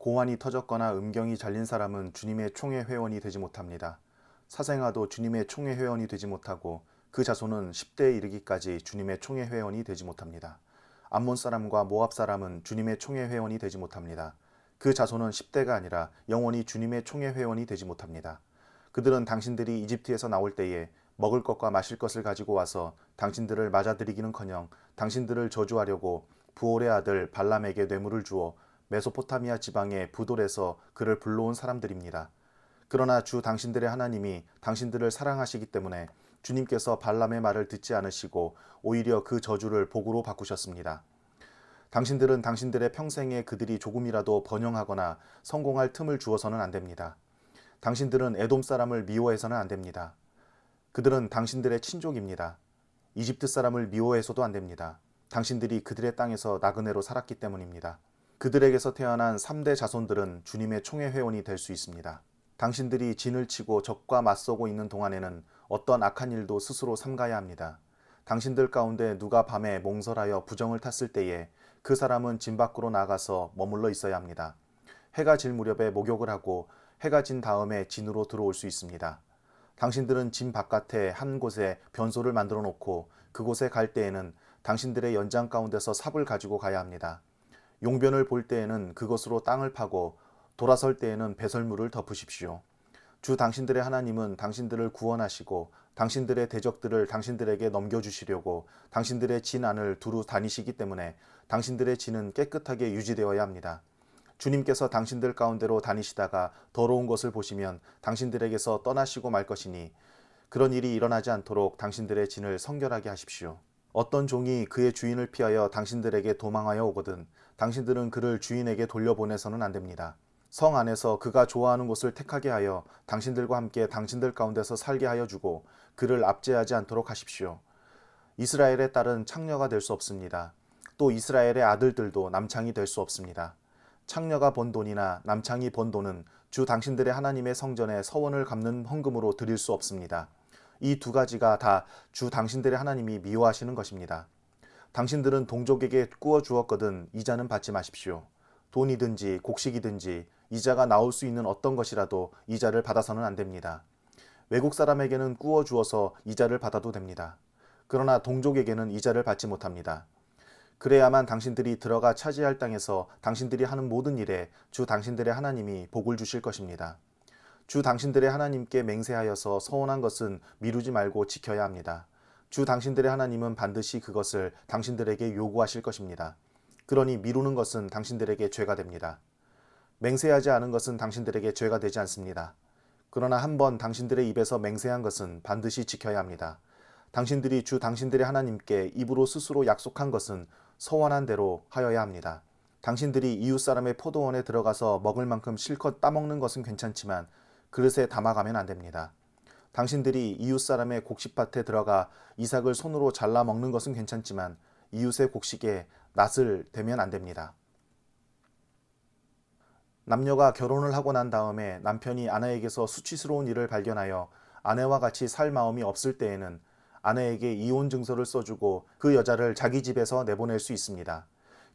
고환이 터졌거나 음경이 잘린 사람은 주님의 총회 회원이 되지 못합니다. 사생아도 주님의 총회 회원이 되지 못하고 그 자손은 10대에 이르기까지 주님의 총회 회원이 되지 못합니다. 암몬 사람과 모압 사람은 주님의 총회 회원이 되지 못합니다. 그 자손은 10대가 아니라 영원히 주님의 총회 회원이 되지 못합니다. 그들은 당신들이 이집트에서 나올 때에 먹을 것과 마실 것을 가지고 와서 당신들을 맞아들이기는커녕 당신들을 저주하려고 부올의 아들 발람에게 뇌물을 주어 메소포타미아 지방의 부돌에서 그를 불러온 사람들입니다. 그러나 주 당신들의 하나님이 당신들을 사랑하시기 때문에 주님께서 발람의 말을 듣지 않으시고 오히려 그 저주를 복으로 바꾸셨습니다. 당신들은 당신들의 평생에 그들이 조금이라도 번영하거나 성공할 틈을 주어서는 안 됩니다. 당신들은 에돔 사람을 미워해서는 안 됩니다. 그들은 당신들의 친족입니다. 이집트 사람을 미워해서도 안 됩니다. 당신들이 그들의 땅에서 나그네로 살았기 때문입니다. 그들에게서 태어난 3대 자손들은 주님의 총회 회원이 될 수 있습니다. 당신들이 진을 치고 적과 맞서고 있는 동안에는 어떤 악한 일도 스스로 삼가야 합니다. 당신들 가운데 누가 밤에 몽설하여 부정을 탔을 때에 그 사람은 진 밖으로 나가서 머물러 있어야 합니다. 해가 질 무렵에 목욕을 하고 해가 진 다음에 진으로 들어올 수 있습니다. 당신들은 진 바깥에 한 곳에 변소를 만들어 놓고 그곳에 갈 때에는 당신들의 연장 가운데서 삽을 가지고 가야 합니다. 용변을 볼 때에는 그것으로 땅을 파고 돌아설 때에는 배설물을 덮으십시오. 주 당신들의 하나님은 당신들을 구원하시고 당신들의 대적들을 당신들에게 넘겨주시려고 당신들의 진 안을 두루 다니시기 때문에 당신들의 진은 깨끗하게 유지되어야 합니다. 주님께서 당신들 가운데로 다니시다가 더러운 것을 보시면 당신들에게서 떠나시고 말 것이니 그런 일이 일어나지 않도록 당신들의 진을 성결하게 하십시오. 어떤 종이 그의 주인을 피하여 당신들에게 도망하여 오거든 당신들은 그를 주인에게 돌려보내서는 안 됩니다. 성 안에서 그가 좋아하는 곳을 택하게 하여 당신들과 함께 당신들 가운데서 살게 하여 주고 그를 압제하지 않도록 하십시오. 이스라엘의 딸은 창녀가 될 수 없습니다. 또 이스라엘의 아들들도 남창이 될 수 없습니다. 창녀가 번 돈이나 남창이 번 돈은 주 당신들의 하나님의 성전에 서원을 갚는 헌금으로 드릴 수 없습니다. 이 두 가지가 다 주 당신들의 하나님이 미워하시는 것입니다. 당신들은 동족에게 꾸어 주었거든 이자는 받지 마십시오. 돈이든지 곡식이든지 이자가 나올 수 있는 어떤 것이라도 이자를 받아서는 안 됩니다. 외국 사람에게는 꾸어 주어서 이자를 받아도 됩니다. 그러나 동족에게는 이자를 받지 못합니다. 그래야만 당신들이 들어가 차지할 땅에서 당신들이 하는 모든 일에 주 당신들의 하나님이 복을 주실 것입니다. 주 당신들의 하나님께 맹세하여서 서원한 것은 미루지 말고 지켜야 합니다. 주 당신들의 하나님은 반드시 그것을 당신들에게 요구하실 것입니다. 그러니 미루는 것은 당신들에게 죄가 됩니다. 맹세하지 않은 것은 당신들에게 죄가 되지 않습니다. 그러나 한번 당신들의 입에서 맹세한 것은 반드시 지켜야 합니다. 당신들이 주 당신들의 하나님께 입으로 스스로 약속한 것은 서원한 대로 하여야 합니다. 당신들이 이웃 사람의 포도원에 들어가서 먹을 만큼 실컷 따먹는 것은 괜찮지만 그릇에 담아가면 안 됩니다. 당신들이 이웃 사람의 곡식밭에 들어가 이삭을 손으로 잘라 먹는 것은 괜찮지만 이웃의 곡식에 낫을 대면 안 됩니다. 남녀가 결혼을 하고 난 다음에 남편이 아내에게서 수치스러운 일을 발견하여 아내와 같이 살 마음이 없을 때에는 아내에게 이혼 증서를 써주고 그 여자를 자기 집에서 내보낼 수 있습니다.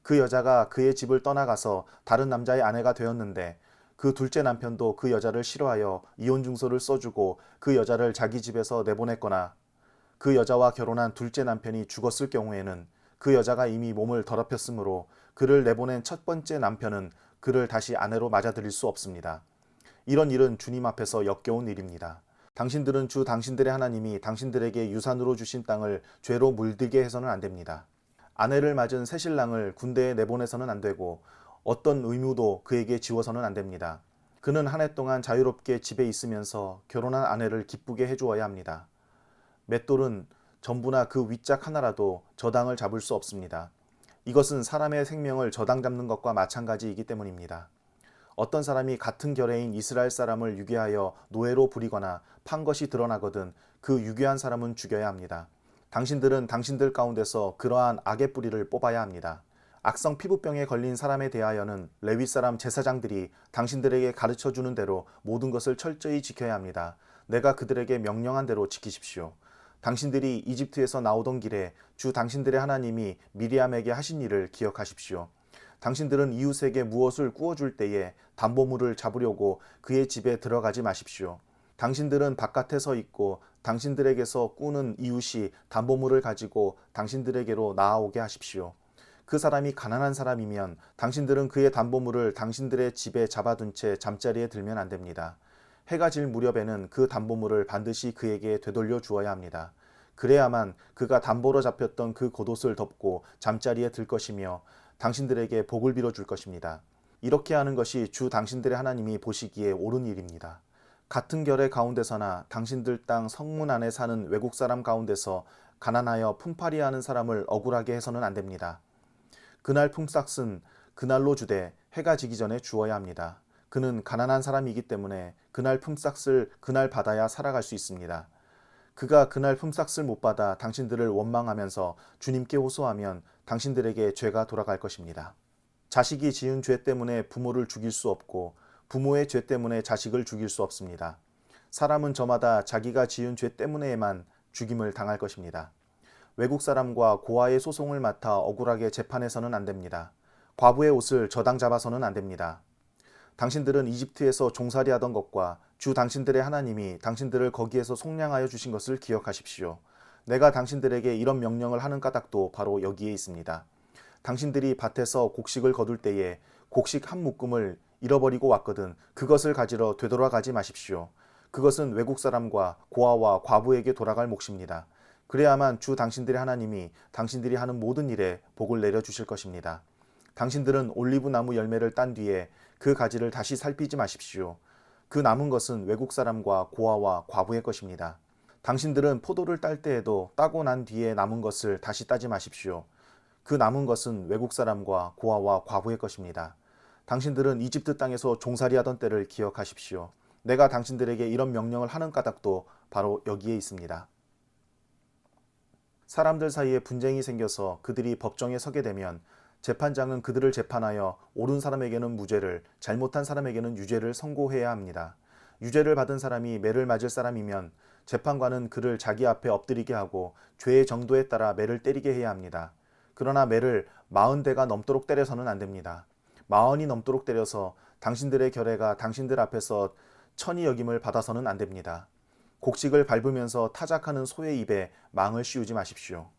그 여자가 그의 집을 떠나가서 다른 남자의 아내가 되었는데 그 둘째 남편도 그 여자를 싫어하여 이혼 증서를 써주고 그 여자를 자기 집에서 내보냈거나 그 여자와 결혼한 둘째 남편이 죽었을 경우에는 그 여자가 이미 몸을 더럽혔으므로 그를 내보낸 첫 번째 남편은 그를 다시 아내로 맞아들일 수 없습니다. 이런 일은 주님 앞에서 역겨운 일입니다. 당신들은 주 당신들의 하나님이 당신들에게 유산으로 주신 땅을 죄로 물들게 해서는 안 됩니다. 아내를 맞은 새신랑을 군대에 내보내서는 안 되고 어떤 의무도 그에게 지워서는 안 됩니다. 그는 한 해 동안 자유롭게 집에 있으면서 결혼한 아내를 기쁘게 해주어야 합니다. 맷돌은 전부나 그 윗짝 하나라도 저당을 잡을 수 없습니다. 이것은 사람의 생명을 저당 잡는 것과 마찬가지이기 때문입니다. 어떤 사람이 같은 결의인 이스라엘 사람을 유괴하여 노예로 부리거나 판 것이 드러나거든 그 유괴한 사람은 죽여야 합니다. 당신들은 당신들 가운데서 그러한 악의 뿌리를 뽑아야 합니다. 악성 피부병에 걸린 사람에 대하여는 레위 사람 제사장들이 당신들에게 가르쳐주는 대로 모든 것을 철저히 지켜야 합니다. 내가 그들에게 명령한 대로 지키십시오. 당신들이 이집트에서 나오던 길에 주 당신들의 하나님이 미리암에게 하신 일을 기억하십시오. 당신들은 이웃에게 무엇을 구워줄 때에 담보물을 잡으려고 그의 집에 들어가지 마십시오. 당신들은 바깥에 서 있고 당신들에게서 꾸는 이웃이 담보물을 가지고 당신들에게로 나아오게 하십시오. 그 사람이 가난한 사람이면 당신들은 그의 담보물을 당신들의 집에 잡아둔 채 잠자리에 들면 안 됩니다. 해가 질 무렵에는 그 담보물을 반드시 그에게 되돌려 주어야 합니다. 그래야만 그가 담보로 잡혔던 그 겉옷을 덮고 잠자리에 들 것이며 당신들에게 복을 빌어줄 것입니다. 이렇게 하는 것이 주 당신들의 하나님이 보시기에 옳은 일입니다. 같은 결의 가운데서나 당신들 땅 성문 안에 사는 외국 사람 가운데서 가난하여 품팔이하는 사람을 억울하게 해서는 안 됩니다. 그날 품삯은 그날로 주되 해가 지기 전에 주어야 합니다. 그는 가난한 사람이기 때문에 그날 품삯을 그날 받아야 살아갈 수 있습니다. 그가 그날 품삯을 못 받아 당신들을 원망하면서 주님께 호소하면 당신들에게 죄가 돌아갈 것입니다. 자식이 지은 죄 때문에 부모를 죽일 수 없고 부모의 죄 때문에 자식을 죽일 수 없습니다. 사람은 저마다 자기가 지은 죄 때문에만 죽임을 당할 것입니다. 외국 사람과 고아의 소송을 맡아 억울하게 재판해서는 안 됩니다. 과부의 옷을 저당 잡아서는 안 됩니다. 당신들은 이집트에서 종살이 하던 것과 주 당신들의 하나님이 당신들을 거기에서 속량하여 주신 것을 기억하십시오. 내가 당신들에게 이런 명령을 하는 까닭도 바로 여기에 있습니다. 당신들이 밭에서 곡식을 거둘 때에 곡식 한 묶음을 잃어버리고 왔거든 그것을 가지러 되돌아가지 마십시오. 그것은 외국 사람과 고아와 과부에게 돌아갈 몫입니다. 그래야만 주 당신들의 하나님이 당신들이 하는 모든 일에 복을 내려주실 것입니다. 당신들은 올리브 나무 열매를 딴 뒤에 그 가지를 다시 살피지 마십시오. 그 남은 것은 외국 사람과 고아와 과부의 것입니다. 당신들은 포도를 딸 때에도 따고 난 뒤에 남은 것을 다시 따지 마십시오. 그 남은 것은 외국 사람과 고아와 과부의 것입니다. 당신들은 이집트 땅에서 종살이하던 때를 기억하십시오. 내가 당신들에게 이런 명령을 하는 까닭도 바로 여기에 있습니다. 사람들 사이에 분쟁이 생겨서 그들이 법정에 서게 되면 재판장은 그들을 재판하여 옳은 사람에게는 무죄를, 잘못한 사람에게는 유죄를 선고해야 합니다. 유죄를 받은 사람이 매를 맞을 사람이면 재판관은 그를 자기 앞에 엎드리게 하고 죄의 정도에 따라 매를 때리게 해야 합니다. 그러나 매를 40대가 넘도록 때려서는 안 됩니다. 40이 넘도록 때려서 당신들의 결례가 당신들 앞에서 천이 여김을 받아서는 안 됩니다. 곡식을 밟으면서 타작하는 소의 입에 망을 씌우지 마십시오.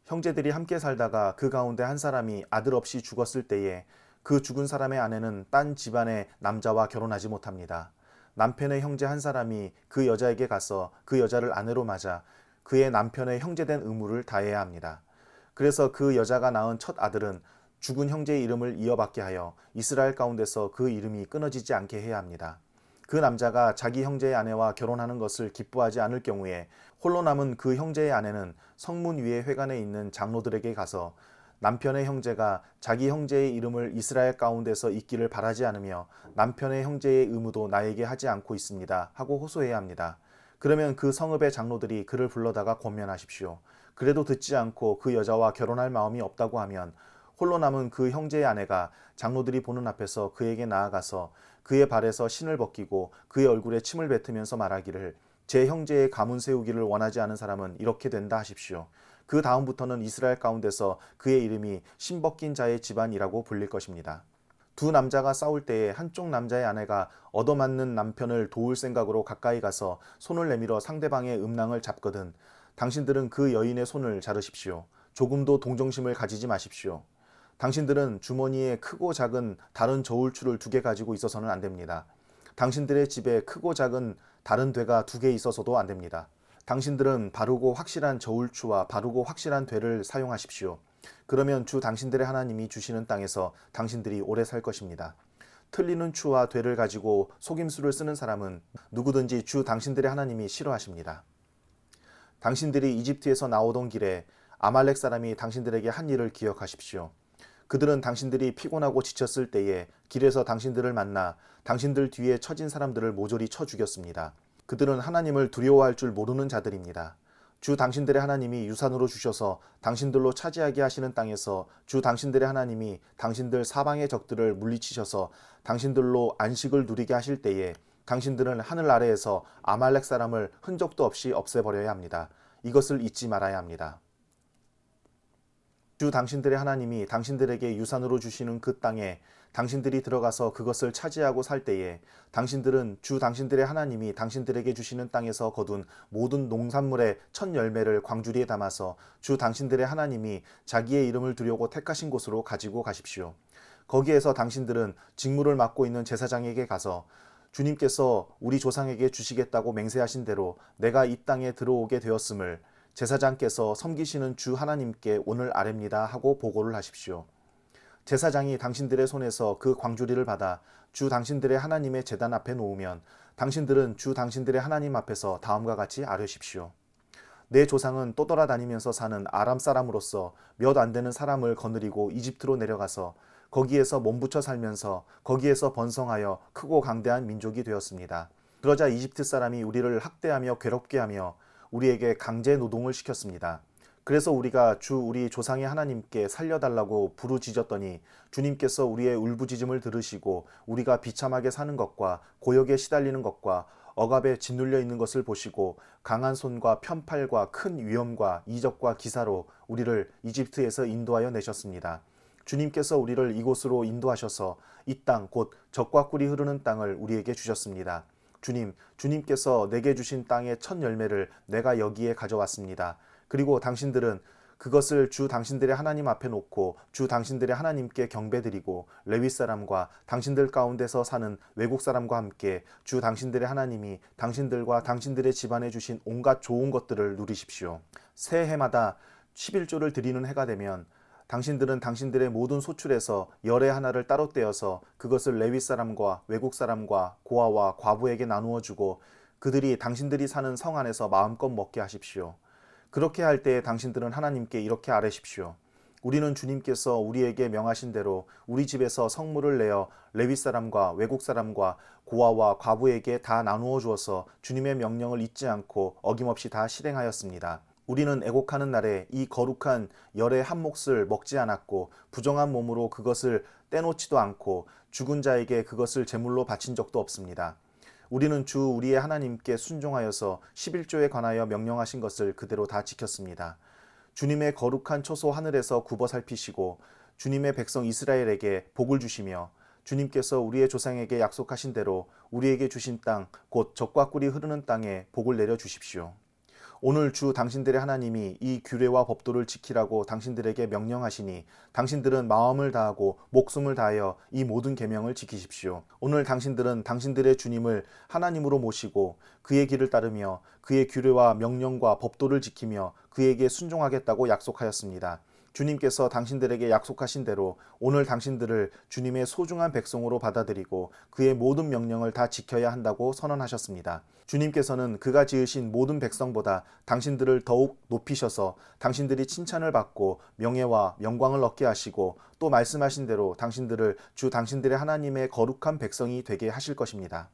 형제들이 함께 살다가 그 가운데 한 사람이 아들 없이 죽었을 때에 그 죽은 사람의 아내는 딴 집안의 남자와 결혼하지 못합니다. 남편의 형제 한 사람이 그 여자에게 가서 그 여자를 아내로 맞아 그의 남편의 형제된 의무를 다해야 합니다. 그래서 그 여자가 낳은 첫 아들은 죽은 형제의 이름을 이어받게 하여 이스라엘 가운데서 그 이름이 끊어지지 않게 해야 합니다. 그 남자가 자기 형제의 아내와 결혼하는 것을 기뻐하지 않을 경우에 홀로 남은 그 형제의 아내는 성문 위에 회관에 있는 장로들에게 가서 남편의 형제가 자기 형제의 이름을 이스라엘 가운데서 잊기를 바라지 않으며 남편의 형제의 의무도 나에게 하지 않고 있습니다 하고 호소해야 합니다. 그러면 그 성읍의 장로들이 그를 불러다가 권면하십시오. 그래도 듣지 않고 그 여자와 결혼할 마음이 없다고 하면 홀로 남은 그 형제의 아내가 장로들이 보는 앞에서 그에게 나아가서 그의 발에서 신을 벗기고 그의 얼굴에 침을 뱉으면서 말하기를 제 형제의 가문 세우기를 원하지 않은 사람은 이렇게 된다 하십시오. 그 다음부터는 이스라엘 가운데서 그의 이름이 신 벗긴 자의 집안이라고 불릴 것입니다. 두 남자가 싸울 때에 한쪽 남자의 아내가 얻어맞는 남편을 도울 생각으로 가까이 가서 손을 내밀어 상대방의 음낭을 잡거든 당신들은 그 여인의 손을 자르십시오. 조금도 동정심을 가지지 마십시오. 당신들은 주머니에 크고 작은 다른 저울추를 2개 가지고 있어서는 안 됩니다. 당신들의 집에 크고 작은 다른 되가 2개 있어서도 안 됩니다. 당신들은 바르고 확실한 저울추와 바르고 확실한 되를 사용하십시오. 그러면 주 당신들의 하나님이 주시는 땅에서 당신들이 오래 살 것입니다. 틀리는 추와 되를 가지고 속임수를 쓰는 사람은 누구든지 주 당신들의 하나님이 싫어하십니다. 당신들이 이집트에서 나오던 길에 아말렉 사람이 당신들에게 한 일을 기억하십시오. 그들은 당신들이 피곤하고 지쳤을 때에 길에서 당신들을 만나 당신들 뒤에 처진 사람들을 모조리 쳐 죽였습니다. 그들은 하나님을 두려워할 줄 모르는 자들입니다. 주 당신들의 하나님이 유산으로 주셔서 당신들로 차지하게 하시는 땅에서 주 당신들의 하나님이 당신들 사방의 적들을 물리치셔서 당신들로 안식을 누리게 하실 때에 당신들은 하늘 아래에서 아말렉 사람을 흔적도 없이 없애버려야 합니다. 이것을 잊지 말아야 합니다. 주 당신들의 하나님이 당신들에게 유산으로 주시는 그 땅에 당신들이 들어가서 그것을 차지하고 살 때에 당신들은 주 당신들의 하나님이 당신들에게 주시는 땅에서 거둔 모든 농산물의 첫 열매를 광주리에 담아서 주 당신들의 하나님이 자기의 이름을 두려고 택하신 곳으로 가지고 가십시오. 거기에서 당신들은 직무를 맡고 있는 제사장에게 가서 주님께서 우리 조상에게 주시겠다고 맹세하신 대로 내가 이 땅에 들어오게 되었음을 제사장께서 섬기시는 주 하나님께 오늘 아뢰입니다 하고 보고를 하십시오. 제사장이 당신들의 손에서 그 광주리를 받아 주 당신들의 하나님의 제단 앞에 놓으면 당신들은 주 당신들의 하나님 앞에서 다음과 같이 아뢰십시오. 내 조상은 떠돌아다니면서 사는 아람 사람으로서 몇 안 되는 사람을 거느리고 이집트로 내려가서 거기에서 몸부쳐 살면서 거기에서 번성하여 크고 강대한 민족이 되었습니다. 그러자 이집트 사람이 우리를 학대하며 괴롭게 하며 우리에게 강제 노동을 시켰습니다. 그래서 우리가 주 우리 조상의 하나님께 살려달라고 부르짖었더니 주님께서 우리의 울부짖음을 들으시고 우리가 비참하게 사는 것과 고역에 시달리는 것과 억압에 짓눌려 있는 것을 보시고 강한 손과 편팔과 큰 위험과 이적과 기사로 우리를 이집트에서 인도하여 내셨습니다. 주님께서 우리를 이곳으로 인도하셔서 이 땅 곧 젖과 꿀이 흐르는 땅을 우리에게 주셨습니다. 주님께서 내게 주신 땅의 첫 열매를 내가 여기에 가져왔습니다. 그리고 당신들은 그것을 주 당신들의 하나님 앞에 놓고 주 당신들의 하나님께 경배드리고 레위 사람과 당신들 가운데서 사는 외국 사람과 함께 주 당신들의 하나님이 당신들과 당신들의 집안에 주신 온갖 좋은 것들을 누리십시오. 새해마다 11조를 드리는 해가 되면 당신들은 당신들의 모든 소출에서 열의 하나를 따로 떼어서 그것을 레위 사람과 외국 사람과 고아와 과부에게 나누어 주고 그들이 당신들이 사는 성 안에서 마음껏 먹게 하십시오. 그렇게 할 때에 당신들은 하나님께 이렇게 아뢰십시오. 우리는 주님께서 우리에게 명하신 대로 우리 집에서 성물을 내어 레위 사람과 외국 사람과 고아와 과부에게 다 나누어 주어서 주님의 명령을 잊지 않고 어김없이 다 실행하였습니다. 우리는 애곡하는 날에 이 거룩한 열의 한 몫을 먹지 않았고 부정한 몸으로 그것을 떼놓지도 않고 죽은 자에게 그것을 제물로 바친 적도 없습니다. 우리는 주 우리의 하나님께 순종하여서 11조에 관하여 명령하신 것을 그대로 다 지켰습니다. 주님의 거룩한 처소 하늘에서 굽어 살피시고 주님의 백성 이스라엘에게 복을 주시며 주님께서 우리의 조상에게 약속하신 대로 우리에게 주신 땅 곧 젖과 꿀이 흐르는 땅에 복을 내려 주십시오. 오늘 주 당신들의 하나님이 이 규례와 법도를 지키라고 당신들에게 명령하시니 당신들은 마음을 다하고 목숨을 다하여 이 모든 계명을 지키십시오. 오늘 당신들은 당신들의 주님을 하나님으로 모시고 그의 길을 따르며 그의 규례와 명령과 법도를 지키며 그에게 순종하겠다고 약속하였습니다. 주님께서 당신들에게 약속하신 대로 오늘 당신들을 주님의 소중한 백성으로 받아들이고 그의 모든 명령을 다 지켜야 한다고 선언하셨습니다. 주님께서는 그가 지으신 모든 백성보다 당신들을 더욱 높이셔서 당신들이 칭찬을 받고 명예와 영광을 얻게 하시고 또 말씀하신 대로 당신들을 주 당신들의 하나님의 거룩한 백성이 되게 하실 것입니다.